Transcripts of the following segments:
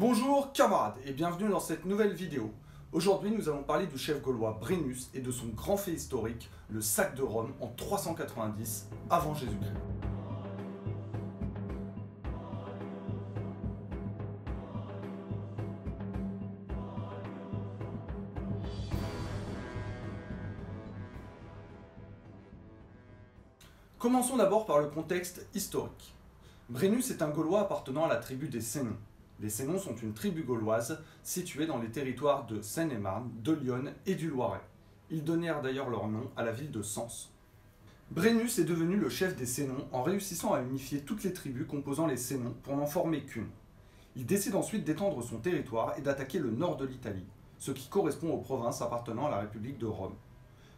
Bonjour camarades et bienvenue dans cette nouvelle vidéo. Aujourd'hui nous allons parler du chef gaulois Brennus et de son grand fait historique, le sac de Rome en 390 avant Jésus-Christ. Commençons d'abord par le contexte historique. Brennus est un Gaulois appartenant à la tribu des Sénons. Les Sénons sont une tribu gauloise située dans les territoires de Seine-et-Marne, de l'Yonne et du Loiret. Ils donnèrent d'ailleurs leur nom à la ville de Sens. Brennus est devenu le chef des Sénons en réussissant à unifier toutes les tribus composant les Sénons pour n'en former qu'une. Il décide ensuite d'étendre son territoire et d'attaquer le nord de l'Italie, ce qui correspond aux provinces appartenant à la République de Rome.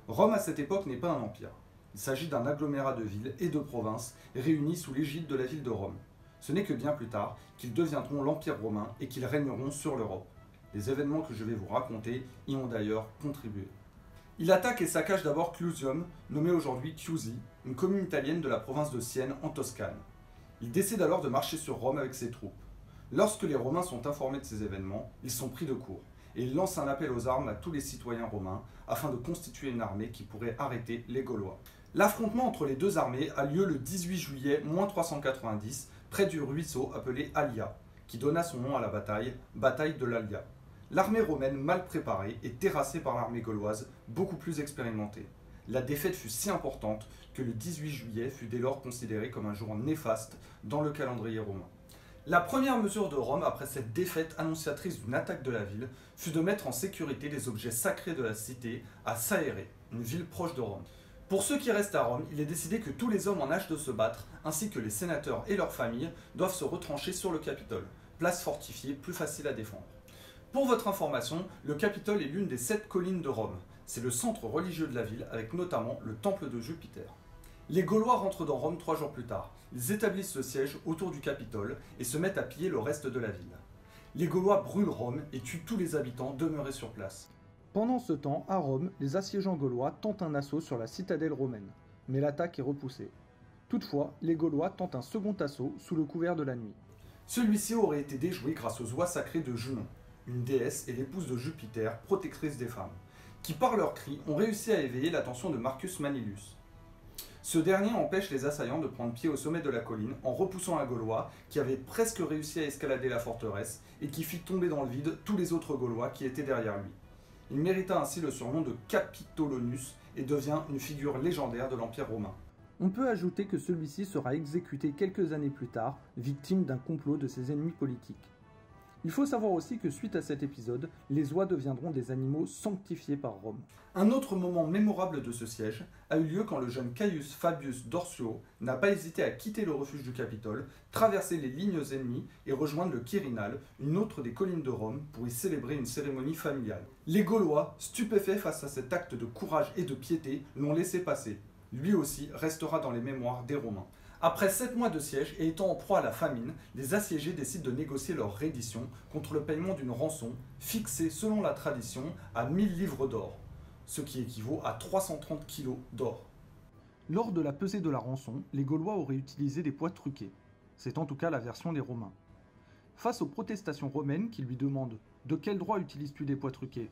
Rome à cette époque n'est pas un empire. Il s'agit d'un agglomérat de villes et de provinces réunis sous l'égide de la ville de Rome. Ce n'est que bien plus tard qu'ils deviendront l'Empire romain et qu'ils régneront sur l'Europe. Les événements que je vais vous raconter y ont d'ailleurs contribué. Il attaque et saccage d'abord Clusium, nommé aujourd'hui Chiusi, une commune italienne de la province de Sienne en Toscane. Il décide alors de marcher sur Rome avec ses troupes. Lorsque les Romains sont informés de ces événements, ils sont pris de court et il lance un appel aux armes à tous les citoyens romains afin de constituer une armée qui pourrait arrêter les Gaulois. L'affrontement entre les deux armées a lieu le 18 juillet 390 près du ruisseau appelé Alia, qui donna son nom à la bataille, bataille de l'Alia. L'armée romaine mal préparée est terrassée par l'armée gauloise, beaucoup plus expérimentée. La défaite fut si importante que le 18 juillet fut dès lors considéré comme un jour néfaste dans le calendrier romain. La première mesure de Rome après cette défaite annonciatrice d'une attaque de la ville fut de mettre en sécurité les objets sacrés de la cité à Saere, une ville proche de Rome. Pour ceux qui restent à Rome, il est décidé que tous les hommes en âge de se battre, ainsi que les sénateurs et leurs familles, doivent se retrancher sur le Capitole, place fortifiée plus facile à défendre. Pour votre information, le Capitole est l'une des 7 collines de Rome. C'est le centre religieux de la ville, avec notamment le temple de Jupiter. Les Gaulois rentrent dans Rome 3 jours plus tard. Ils établissent le siège autour du Capitole et se mettent à piller le reste de la ville. Les Gaulois brûlent Rome et tuent tous les habitants demeurés sur place. Pendant ce temps, à Rome, les assiégeants gaulois tentent un assaut sur la citadelle romaine, mais l'attaque est repoussée. Toutefois, les Gaulois tentent un second assaut sous le couvert de la nuit. Celui-ci aurait été déjoué grâce aux oies sacrées de Junon, une déesse et l'épouse de Jupiter, protectrice des femmes, qui par leurs cris ont réussi à éveiller l'attention de Marcus Manilius. Ce dernier empêche les assaillants de prendre pied au sommet de la colline en repoussant un Gaulois qui avait presque réussi à escalader la forteresse et qui fit tomber dans le vide tous les autres Gaulois qui étaient derrière lui. Il mérita ainsi le surnom de Capitolonus et devient une figure légendaire de l'Empire romain. On peut ajouter que celui-ci sera exécuté quelques années plus tard, victime d'un complot de ses ennemis politiques. Il faut savoir aussi que suite à cet épisode, les oies deviendront des animaux sanctifiés par Rome. Un autre moment mémorable de ce siège a eu lieu quand le jeune Caius Fabius Dorsuo n'a pas hésité à quitter le refuge du Capitole, traverser les lignes ennemies et rejoindre le Quirinal, une autre des collines de Rome, pour y célébrer une cérémonie familiale. Les Gaulois, stupéfaits face à cet acte de courage et de piété, l'ont laissé passer. Lui aussi restera dans les mémoires des Romains. Après 7 mois de siège et étant en proie à la famine, les assiégés décident de négocier leur reddition contre le paiement d'une rançon fixée selon la tradition à 1000 livres d'or, ce qui équivaut à 330 kg d'or. Lors de la pesée de la rançon, les Gaulois auraient utilisé des poids truqués. C'est en tout cas la version des Romains. Face aux protestations romaines qui lui demandent « De quel droit utilises-tu des poids truqués ?»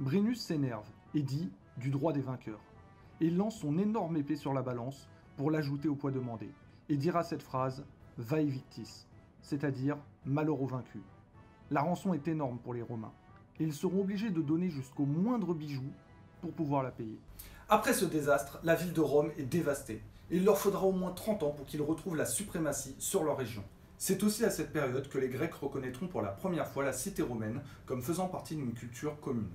Brennus s'énerve et dit « Du droit des vainqueurs » et lance son énorme épée sur la balance pour l'ajouter au poids demandé, et dira cette phrase « Vae victis », c'est-à-dire « malheur aux vaincus ». La rançon est énorme pour les Romains, et ils seront obligés de donner jusqu'au moindre bijou pour pouvoir la payer. Après ce désastre, la ville de Rome est dévastée, et il leur faudra au moins 30 ans pour qu'ils retrouvent la suprématie sur leur région. C'est aussi à cette période que les Grecs reconnaîtront pour la première fois la cité romaine comme faisant partie d'une culture commune.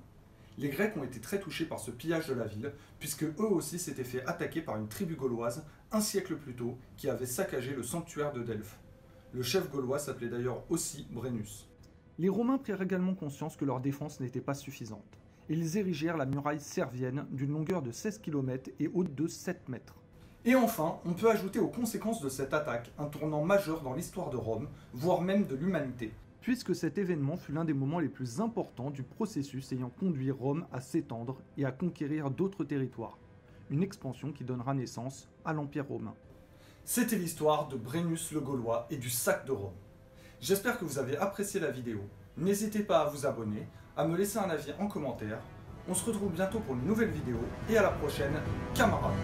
Les Grecs ont été très touchés par ce pillage de la ville, puisque eux aussi s'étaient fait attaquer par une tribu gauloise un siècle plus tôt qui avait saccagé le sanctuaire de Delphes. Le chef gaulois s'appelait d'ailleurs aussi Brennus. Les Romains prirent également conscience que leur défense n'était pas suffisante. Ils érigèrent la muraille servienne d'une longueur de 16 km et haute de 7 mètres. Et enfin, on peut ajouter aux conséquences de cette attaque un tournant majeur dans l'histoire de Rome, voire même de l'humanité, puisque cet événement fut l'un des moments les plus importants du processus ayant conduit Rome à s'étendre et à conquérir d'autres territoires. Une expansion qui donnera naissance à l'Empire romain. C'était l'histoire de Brennus le Gaulois et du sac de Rome. J'espère que vous avez apprécié la vidéo. N'hésitez pas à vous abonner, à me laisser un avis en commentaire. On se retrouve bientôt pour une nouvelle vidéo et à la prochaine, camarades!